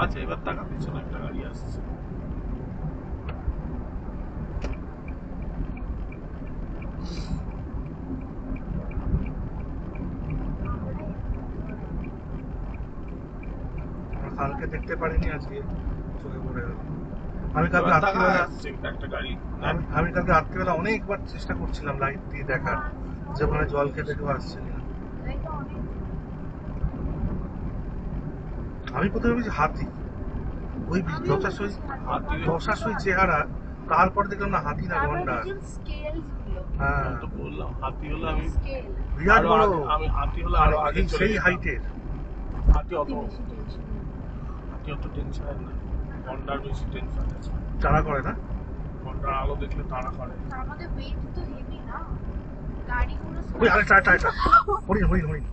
আচ্ছা এবার টাকা পিছনে একটা গাড়ি আসছে। কালকে দেখতে পারিনি, আজকে চোখে পড়ে গেল। আমি কালকে রাত্রিবেলা একটা গাড়ি আমি কালকে রাত্রিবেলা অনেকবার চেষ্টা করছিলাম লাইট দিয়ে দেখার যে ওখানে জল খেতে কেউ আসছে কিনা। আমি প্রথমে ভেবেছি হাতি, ওই যশাসই চেহারা, তারপর দেখলাম না হাতি না গন্ডার। হ্যাঁ তো বললাম হাতি হলে আমি বিরাট বড়, আমি হাতি হলে আরো আগে সেই হাইটের। হাতি অত টেনশন না, গন্ডার বেশি টেনশন আছে। তাড়া করে না, গন্ডার আলো দেখলে তাড়া করে। তার মধ্যে ওয়েট তো হেভি না, গাড়ি পুরো ওই আরেকটা হরিণ হরিণ হরিণ।